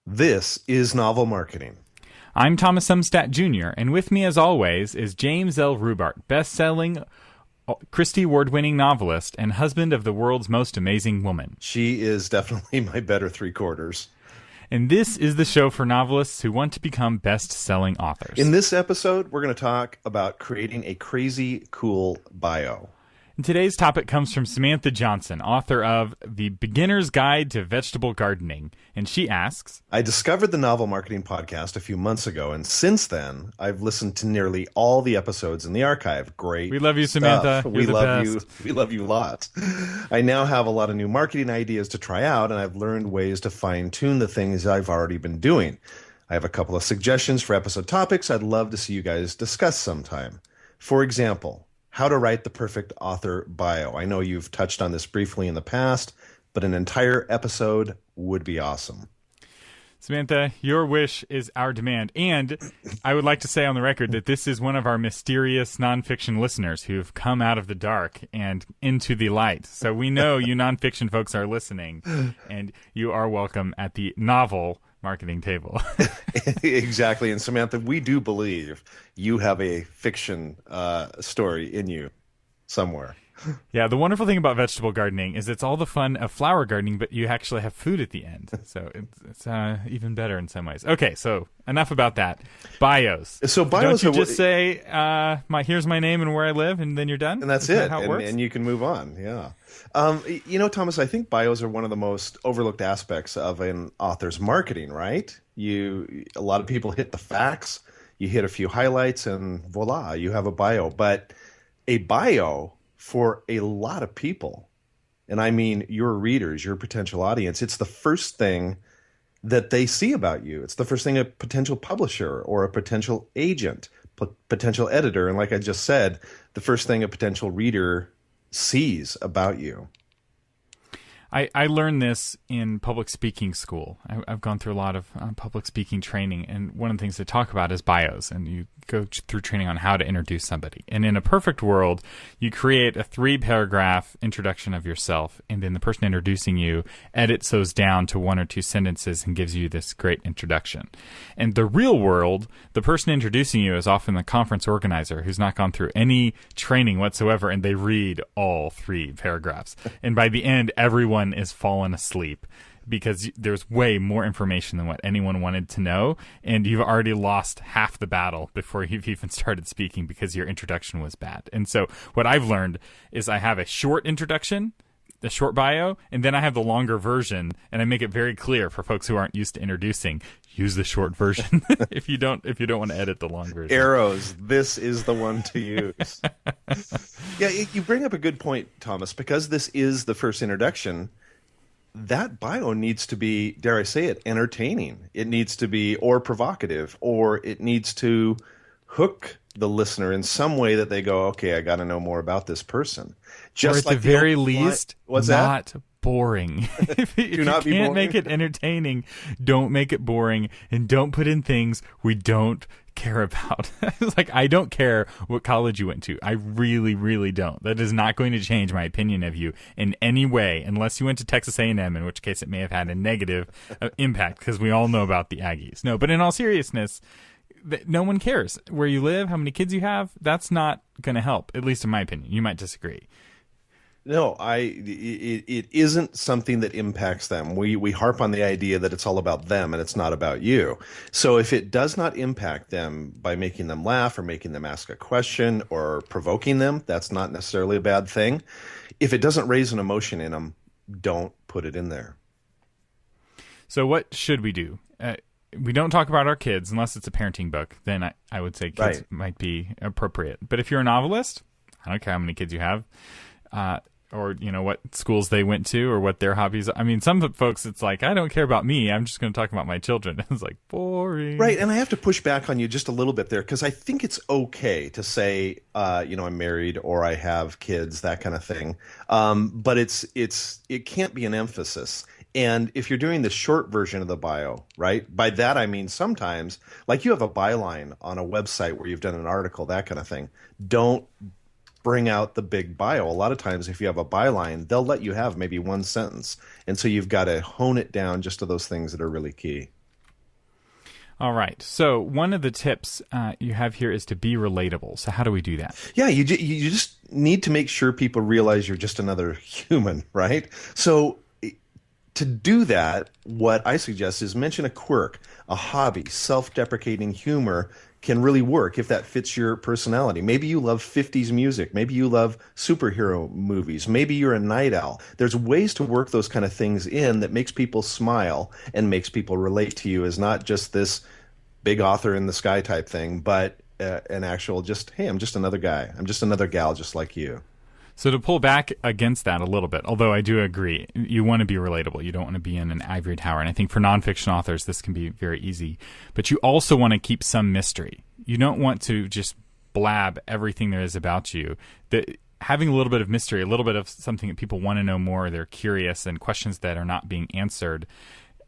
This is Novel Marketing. I'm Thomas Umstadt Jr., and with me, as always, is James L. Rubart, best-selling Christie Award-winning novelist and husband of the world's most amazing woman. She is definitely my better three-quarters. And this is the show for novelists who want to become best-selling authors. In this episode, we're going to talk about creating a crazy cool bio. And today's topic comes from Samantha Johnson, author of The Beginner's Guide to Vegetable Gardening. And she asks, I discovered the Novel Marketing podcast a few months ago, and since then, I've listened to nearly all the episodes in the archive. Great. We love you, Samantha. Stuff. You're we the love best. you. We love you lots. I now have a lot of new marketing ideas to try out, and I've learned ways to fine-tune the things I've already been doing. I have a couple of suggestions for episode topics I'd love to see you guys discuss sometime. For example, how to write the perfect author bio. I know you've touched on this briefly in the past, but an entire episode would be awesome. Samantha, your wish is our demand. And I would like to say on the record that this is one of our mysterious nonfiction listeners who've come out of the dark and into the light. So we know you nonfiction folks are listening, and you are welcome at the novel marketing table. Exactly. And Samantha, we do believe you have a fiction story in you somewhere. Yeah, the wonderful thing about vegetable gardening is it's all the fun of flower gardening, but you actually have food at the end. So it's even better in some ways. Okay, so enough about that. Bios. So bios Don't you just say, here's my name and where I live, and then you're done? And that's Isn't it. that how it works? And you can move on. Yeah. Thomas, I think bios are one of the most overlooked aspects of an author's marketing, right? A lot of people hit the facts, you hit a few highlights, and voila, you have a bio. But a bio, for a lot of people, and I mean your readers, your potential audience, it's the first thing that they see about you. It's the first thing a potential publisher or a potential agent, potential editor, and like I just said, the first thing a potential reader sees about you. I learned this in public speaking school. I've gone through a lot of public speaking training, and one of the things they talk about is bios, and you go through training on how to introduce somebody. And in a perfect world, you create a 3-paragraph introduction of yourself, and then the person introducing you edits those down to 1 or 2 sentences and gives you this great introduction. And the real world, the person introducing you is often the conference organizer who's not gone through any training whatsoever, and they read all 3 paragraphs. And by the end, everyone is fallen asleep because there's way more information than what anyone wanted to know, and you've already lost half the battle before you've even started speaking because your introduction was bad. And so what I've learned is I have a short introduction, a short bio, and then I have the longer version, and I make it very clear for folks who aren't used to introducing, use the short version if you don't want to edit the long version. Arrows, this is the one to use. Yeah, you bring up a good point, Thomas, because this is the first introduction. That bio needs to be, dare I say it, entertaining. It needs to be or provocative, or it needs to hook the listener in some way that they go, okay, I got to know more about this person. Just or at the very least, what's not that? Boring. If you not can't make it entertaining, don't make it boring, and don't put in things we don't care about. It's like, I don't care what college you went to. I really, really don't. That is not going to change my opinion of you in any way, unless you went to Texas A&M, in which case it may have had a negative impact, because we all know about the Aggies. No, but in all seriousness, no one cares where you live, how many kids you have. That's not going to help, at least in my opinion. You might disagree. No, it isn't something that impacts them. We harp on the idea that it's all about them and it's not about you. So if it does not impact them by making them laugh or making them ask a question or provoking them, that's not necessarily a bad thing. If it doesn't raise an emotion in them, don't put it in there. So what should we do? We don't talk about our kids unless it's a parenting book. Then I would say kids might be appropriate. But if you're a novelist, I don't care how many kids you have. Or, what schools they went to or what their hobbies are. I mean, some folks, it's like, I don't care about me. I'm just going to talk about my children. It's like, boring. Right, and I have to push back on you just a little bit there because I think it's okay to say, I'm married or I have kids, that kind of thing. But it can't be an emphasis. And if you're doing the short version of the bio, right, by that I mean sometimes, like you have a byline on a website where you've done an article, that kind of thing. Don't bring out the big bio. A lot of times if you have a byline, they'll let you have maybe 1 sentence. And so you've got to hone it down just to those things that are really key. All right. So one of the tips you have here is to be relatable. So how do we do that? Yeah, you just need to make sure people realize you're just another human, right? So to do that, what I suggest is mention a quirk, a hobby. Self-deprecating humor can really work if that fits your personality. Maybe you love 50s music. Maybe you love superhero movies. Maybe you're a night owl. There's ways to work those kind of things in that makes people smile and makes people relate to you as not just this big author in the sky type thing, but an actual just, hey, I'm just another guy. I'm just another gal just like you. So to pull back against that a little bit, although I do agree, you want to be relatable. You don't want to be in an ivory tower. And I think for nonfiction authors, this can be very easy. But you also want to keep some mystery. You don't want to just blab everything there is about you. Having a little bit of mystery, a little bit of something that people want to know more, they're curious, and questions that are not being answered,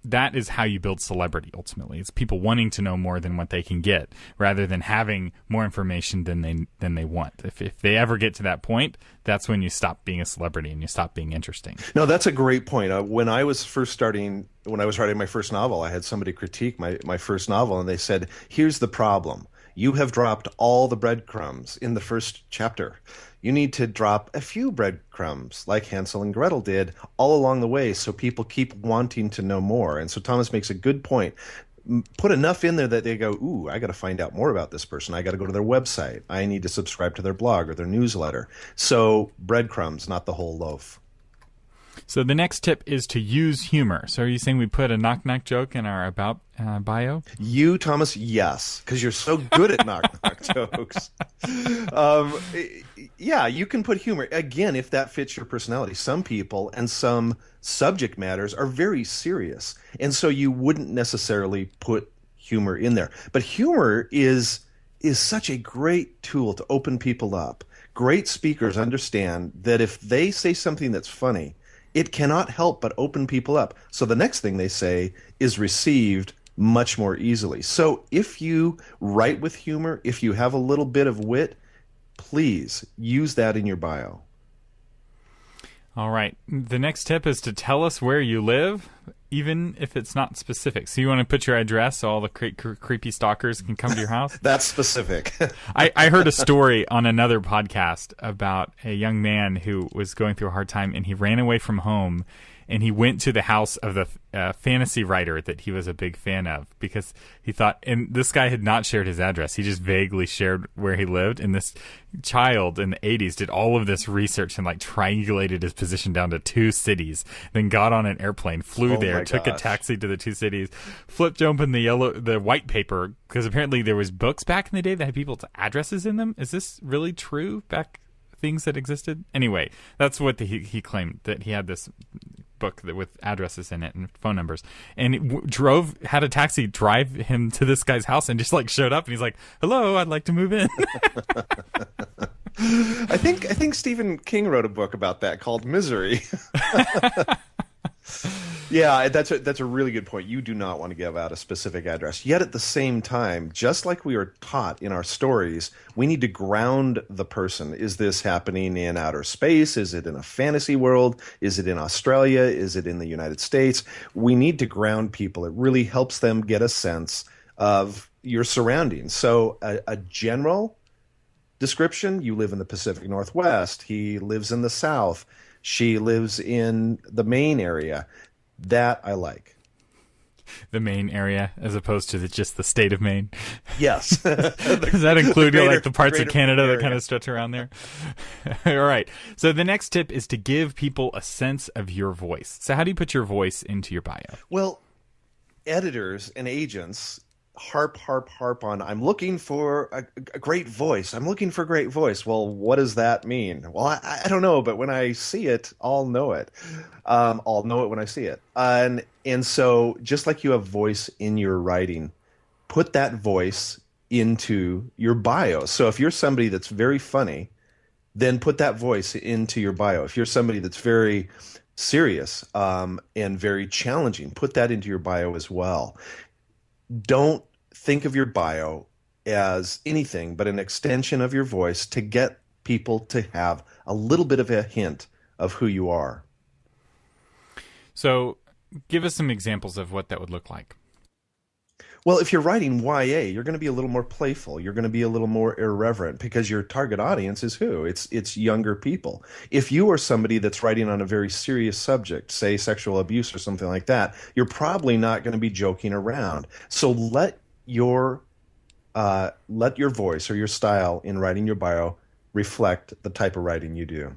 that is how you build celebrity, ultimately. It's people wanting to know more than what they can get, rather than having more information than they want. If they ever get to that point, that's when you stop being a celebrity and you stop being interesting. No, that's a great point. When I was writing my first novel, I had somebody critique my first novel, and they said, here's the problem. You have dropped all the breadcrumbs in the first chapter. You need to drop a few breadcrumbs like Hansel and Gretel did all along the way so people keep wanting to know more. And so Thomas makes a good point. Put enough in there that they go, ooh, I got to find out more about this person. I got to go to their website. I need to subscribe to their blog or their newsletter. So breadcrumbs, not the whole loaf. So the next tip is to use humor. So are you saying we put a knock-knock joke in our about bio? You, Thomas, yes, because you're so good at knock-knock jokes. Yeah, you can put humor. Again, if that fits your personality. Some people and some subject matters are very serious, and so you wouldn't necessarily put humor in there. But humor is such a great tool to open people up. Great speakers understand that if they say something that's funny, it cannot help but open people up. So the next thing they say is received much more easily. So if you write with humor, if you have a little bit of wit, please use that in your bio. All right. The next tip is to tell us where you live, even if it's not specific. So you want to put your address so all the creepy stalkers can come to your house? That's specific. I heard a story on another podcast about a young man who was going through a hard time, and he ran away from home, and he went to the house of the fantasy writer that he was a big fan of, because he thought, and this guy had not shared his address. He just vaguely shared where he lived. And this child in the 80s did all of this research and like triangulated his position down to 2 cities, then got on an airplane, flew there, took a taxi to the 2 cities, flipped open the white paper, because apparently there was books back in the day that had people's addresses in them. Is this really true? Things that existed? Anyway, that's what he claimed, that he had this book with addresses in it and phone numbers, and it had a taxi drive him to this guy's house, and just like showed up, and he's like, hello, I'd like to move in. I think Stephen King wrote a book about that called Misery. Yeah, that's a really good point. You do not want to give out a specific address. Yet at the same time, just like we are taught in our stories, we need to ground the person. Is this happening in outer space? Is it in a fantasy world? Is it in Australia? Is it in the United States? We need to ground people. It really helps them get a sense of your surroundings. So a general description, you live in the Pacific Northwest. He lives in the South. She lives in the Maine area. That I like. The Maine area, as opposed to just the state of Maine. Yes. Does that include like the parts of Canada area that kind of stretch around there? All right. So the next tip is to give people a sense of your voice. So how do you put your voice into your bio? Well, editors and agents harp on, I'm looking for a great voice. I'm looking for a great voice. Well, what does that mean? Well, I don't know, but when I see it, I'll know it. I'll know it when I see it. And so just like you have voice in your writing, put that voice into your bio. So if you're somebody that's very funny, then put that voice into your bio. If you're somebody that's very serious and very challenging, put that into your bio as well. Don't think of your bio as anything but an extension of your voice to get people to have a little bit of a hint of who you are. So give us some examples of what that would look like. Well, if you're writing YA, you're going to be a little more playful. You're going to be a little more irreverent because your target audience is who? It's younger people. If you are somebody that's writing on a very serious subject, say sexual abuse or something like that, you're probably not going to be joking around. So let your voice or your style in writing your bio reflect the type of writing you do.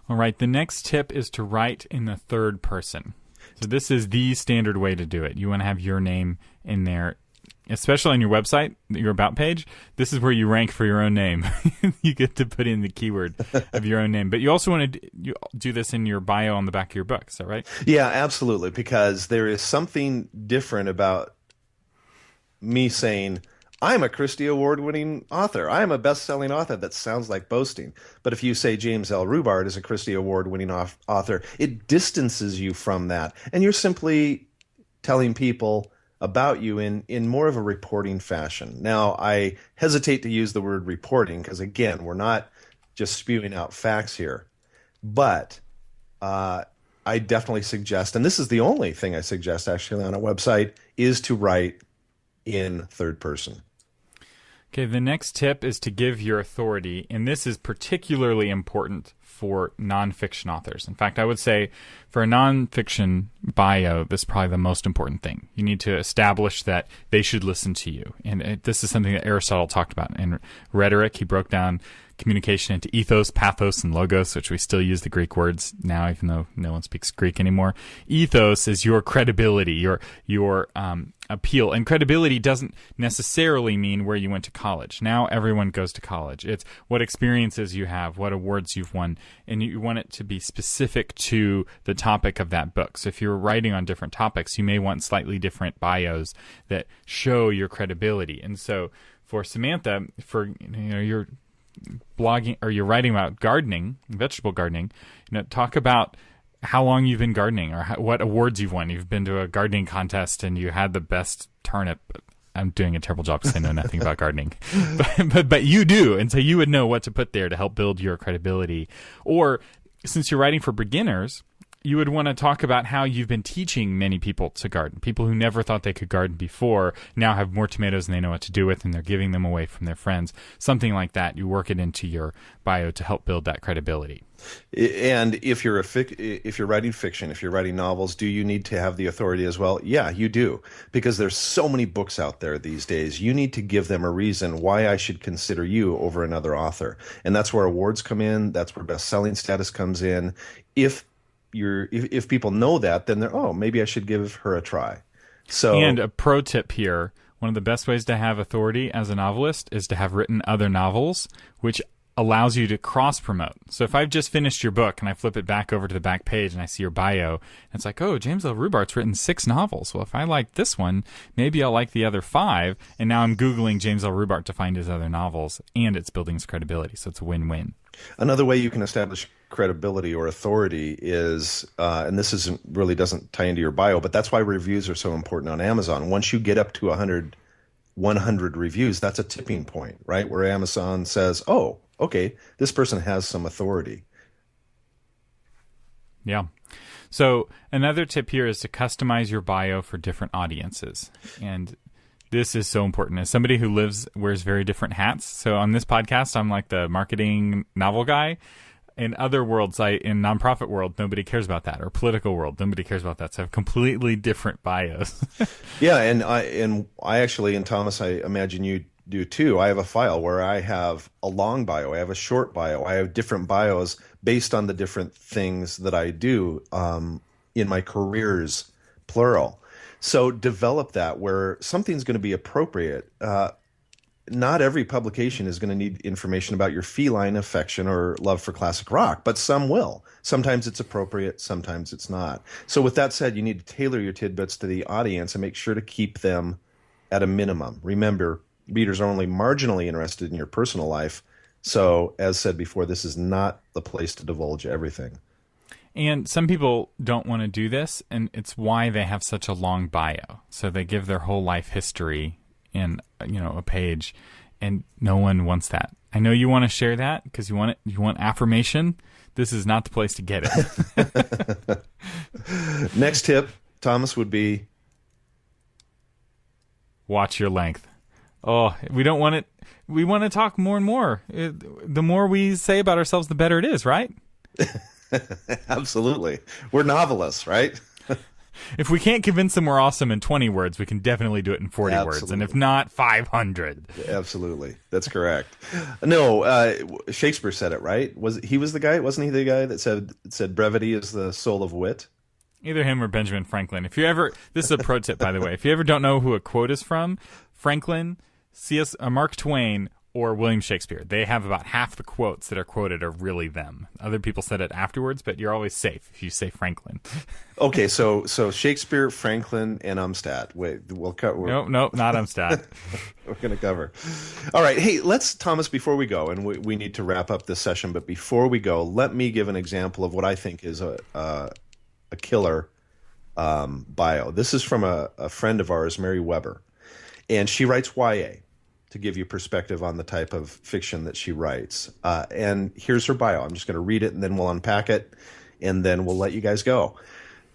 All right, the next tip is to write in the third person. So this is the standard way to do it. You want to have your name in there, especially on your website, your About page. This is where you rank for your own name. You get to put in the keyword of your own name. But you also want to do this in your bio on the back of your book. Is that right? Yeah, absolutely, because there is something different about me saying, I'm a Christie Award-winning author. I'm a best-selling author. That sounds like boasting. But if you say James L. Rubart is a Christie Award-winning author, it distances you from that. And you're simply telling people about you in more of a reporting fashion. Now, I hesitate to use the word reporting because, again, we're not just spewing out facts here. But I definitely suggest, and this is the only thing I suggest actually on a website, is to write in third person. Okay, the next tip is to give your authority, and this is particularly important for nonfiction authors. In fact, I would say for a nonfiction bio, this is probably the most important thing. You need to establish that they should listen to you. And this is something that Aristotle talked about. In Rhetoric, he broke down communication into ethos, pathos, and logos, which we still use the Greek words now, even though no one speaks Greek anymore. Ethos is your credibility, your appeal. And credibility doesn't necessarily mean where you went to college. Now everyone goes to college. It's what experiences you have, what awards you've won, and you want it to be specific to the topic of that book. So if you're writing on different topics, you may want slightly different bios that show your credibility. And so for Samantha, you're blogging or you're writing about gardening, vegetable gardening, talk about how long you've been gardening or what awards you've won. You've been to a gardening contest and you had the best turnip. I'm doing a terrible job because I know nothing about gardening, but you do. And so you would know what to put there to help build your credibility. Or since you're writing for beginners, you would want to talk about how you've been teaching many people to garden. People who never thought they could garden before now have more tomatoes than they know what to do with, and they're giving them away from their friends. Something like that. You work it into your bio to help build that credibility. And if you're writing fiction, if you're writing novels, do you need to have the authority as well? Yeah, you do, because there's so many books out there these days. You need to give them a reason why I should consider you over another author, and that's where awards come in. That's where best-selling status comes in. If people know that, then they're, maybe I should give her a try. So, and a pro tip here, one of the best ways to have authority as a novelist is to have written other novels, which allows you to cross-promote. So if I've just finished your book and I flip it back over to the back page and I see your bio, and it's like, oh, James L. Rubart's written 6 novels. Well, if I like this one, maybe I'll like the other 5. And now I'm Googling James L. Rubart to find his other novels, and it's building his credibility. So it's a win-win. Another way you can establish credibility or authority is, and this doesn't tie into your bio, but that's why reviews are so important on Amazon. Once you get up to 100 reviews, that's a tipping point, right? Where Amazon says, oh, okay, this person has some authority. Yeah. So another tip here is to customize your bio for different audiences. And this is so important. As somebody who wears very different hats. So on this podcast, I'm like the marketing novel guy. In other worlds, in nonprofit world, nobody cares about that, or political world, nobody cares about that. So I have completely different bios. Yeah, and I actually, and Thomas, I imagine you do too. I have a file where I have a long bio, I have a short bio, I have different bios based on the different things that I do in my careers, plural. So develop that where something's going to be appropriate. Not every publication is going to need information about your feline affection or love for classic rock, but some will. Sometimes it's appropriate, sometimes it's not. So with that said, you need to tailor your tidbits to the audience and make sure to keep them at a minimum. Remember, readers are only marginally interested in your personal life. So as said before, this is not the place to divulge everything. And some people don't want to do this, and it's why they have such a long bio. So they give their whole life history in a page, and no one wants that. I know you want to share that because you want affirmation. This is not the place to get it. Next tip, Thomas, would be watch your length. Oh, we don't want it. We want to talk more and more. The more we say about ourselves, the better it is, right? Absolutely. We're novelists, right? If we can't convince them we're awesome in 20 words, we can definitely do it in 40 words. And if not, 500. Absolutely. That's correct. No, Shakespeare said it, right? Wasn't he the guy that said brevity is the soul of wit? Either him or Benjamin Franklin. This is a pro tip, by the way. If you ever don't know who a quote is from, Franklin, Mark Twain, or William Shakespeare. They have about half the quotes that are quoted are really them. Other people said it afterwards, but you're always safe if you say Franklin. Okay, so Shakespeare, Franklin, and Umstattd. Wait, we'll cover. No, not Umstattd. We're going to cover. All right, hey, Thomas, before we go, and we need to wrap up this session, but before we go, let me give an example of what I think is a killer bio. This is from a friend of ours, Mary Weber, and she writes YA. To give you perspective on the type of fiction that she writes. And here's her bio. I'm just going to read it, and then we'll unpack it, and then we'll let you guys go.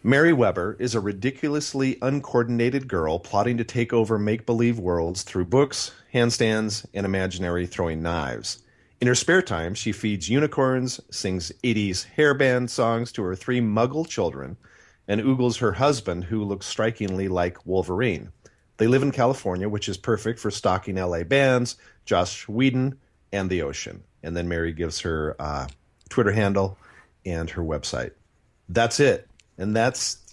Mary Weber is a ridiculously uncoordinated girl plotting to take over make-believe worlds through books, handstands, and imaginary throwing knives. In her spare time, she feeds unicorns, sings 80s hairband songs to her 3 muggle children, and oogles her husband, who looks strikingly like Wolverine. They live in California, which is perfect for stalking LA bands, Joss Whedon, and the ocean. And then Mary gives her Twitter handle and her website. That's it. And that's,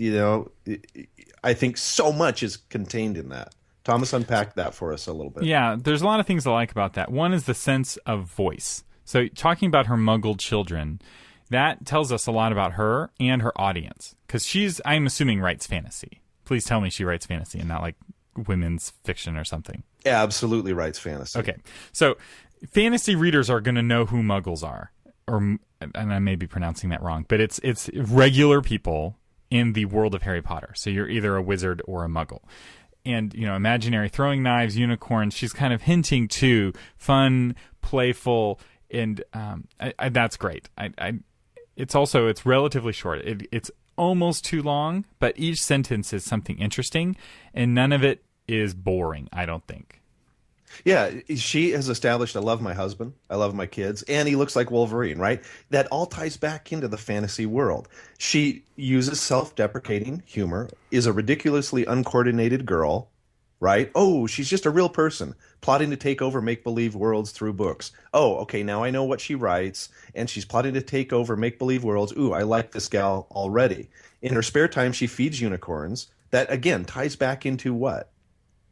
I think so much is contained in that. Thomas, unpack that for us a little bit. Yeah, there's a lot of things I like about that. One is the sense of voice. So talking about her muggled children, that tells us a lot about her and her audience. Because I'm assuming, writes fantasy. Please tell me she writes fantasy and not like women's fiction or something. Absolutely writes fantasy. Okay. So fantasy readers are going to know who muggles are. And I may be pronouncing that wrong, but it's regular people in the world of Harry Potter. So you're either a wizard or a muggle. And, imaginary throwing knives, unicorns, she's kind of hinting to fun, playful, and that's great. It's relatively short. It's almost too long, but each sentence is something interesting, and none of it is boring, I don't think. Yeah, she has established, I love my husband, I love my kids, and he looks like Wolverine, right? That all ties back into the fantasy world. She uses self-deprecating humor, is a ridiculously uncoordinated girl, right? Oh, she's just a real person, plotting to take over make-believe worlds through books. Oh, okay, now I know what she writes, and she's plotting to take over make-believe worlds. Ooh, I like this gal already. In her spare time, she feeds unicorns. That, again, ties back into what?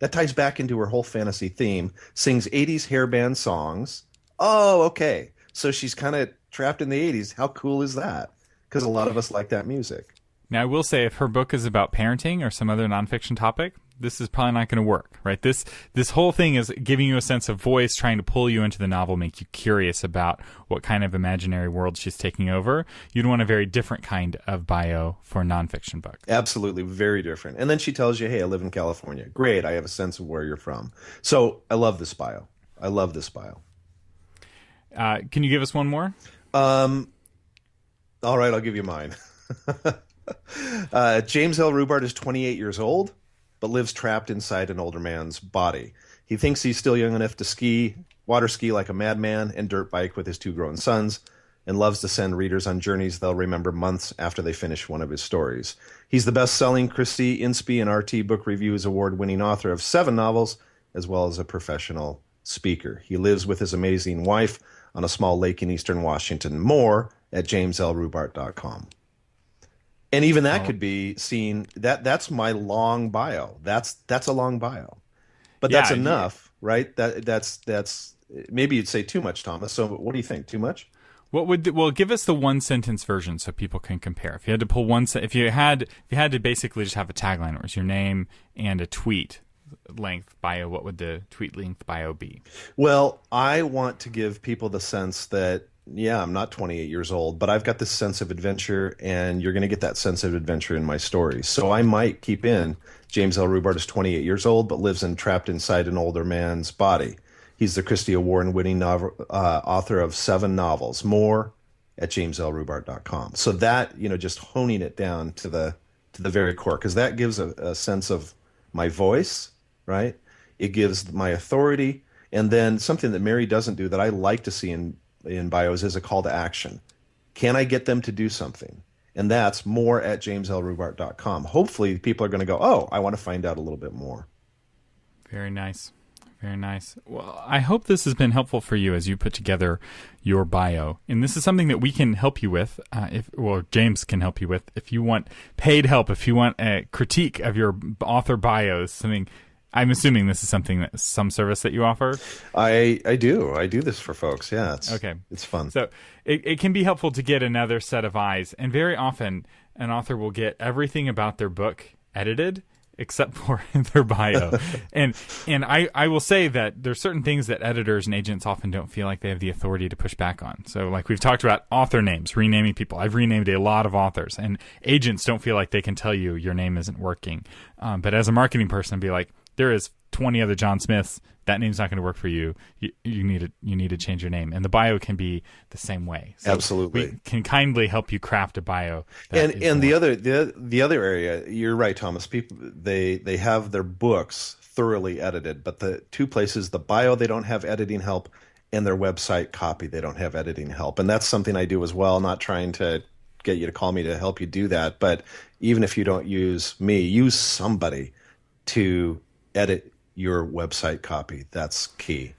That ties back into her whole fantasy theme. Sings 80s hairband songs. Oh, okay. So she's kind of trapped in the 80s. How cool is that? Because a lot of us like that music. Now, I will say, if her book is about parenting or some other nonfiction topic, this is probably not going to work, right? This whole thing is giving you a sense of voice, trying to pull you into the novel, make you curious about what kind of imaginary world she's taking over. You'd want a very different kind of bio for a nonfiction book. Absolutely, very different. And then she tells you, hey, I live in California. Great, I have a sense of where you're from. So I love this bio. I love this bio. Can you give us one more? All right, I'll give you mine. James L. Rubart is 28 years old, but lives trapped inside an older man's body. He thinks he's still young enough to water ski like a madman, and dirt bike with his 2 grown sons, and loves to send readers on journeys they'll remember months after they finish one of his stories. He's the best-selling Christie, Inspi, and RT Book Reviews award-winning author of 7 novels, as well as a professional speaker. He lives with his amazing wife on a small lake in eastern Washington. More at jameslrubart.com. And even that could be seen. That's my long bio. That's a long bio, but that's enough, right? That's maybe you'd say too much, Thomas. So what do you think? Too much? Give us the one sentence version so people can compare. If you had to pull if you had to basically just have a tagline, it was your name and a tweet length bio, what would the tweet length bio be? Well, I want to give people the sense that, yeah, I'm not 28 years old, but I've got this sense of adventure, and you're going to get that sense of adventure in my stories. So I might keep in James L. Rubart is 28 years old, but lives trapped inside an older man's body. He's the Christie Award-winning author of 7 novels. More at jameslrubart.com. So that, just honing it down to the very core, because that gives a sense of my voice, right? It gives my authority. And then something that Mary doesn't do that I like to see in bios is a call to action. Can I get them to do something? And that's more at jameslrubart.com. Hopefully people are going to go, oh, I want to find out a little bit more. Very nice. Very nice. Well, I hope this has been helpful for you as you put together your bio. And this is something that we can help you with, James can help you with. If you want paid help, if you want a critique of your author bios, something, I'm assuming this is some service that you offer? I do. I do this for folks. Yeah, it's fun. So it can be helpful to get another set of eyes. And very often an author will get everything about their book edited except for their bio. and I will say that there's certain things that editors and agents often don't feel like they have the authority to push back on. So like we've talked about author names, renaming people. I've renamed a lot of authors, and agents don't feel like they can tell you your name isn't working. But as a marketing person, be like, there is 20 other John Smiths. That name's not going to work for you. You need to change your name. And the bio can be the same way. So absolutely. We can kindly help you craft a bio. And the other area, you're right, Thomas. People they have their books thoroughly edited, but the two places, the bio, they don't have editing help, and their website copy, they don't have editing help. And that's something I do as well. Not trying to get you to call me to help you do that, but even if you don't use me, use somebody to edit your website copy. That's key.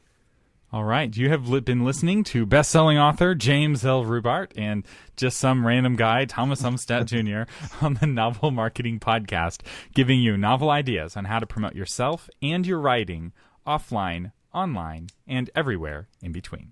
All right. You have been listening to best-selling author James L. Rubart and just some random guy, Thomas Umstattd Jr., on the Novel Marketing Podcast, giving you novel ideas on how to promote yourself and your writing offline, online, and everywhere in between.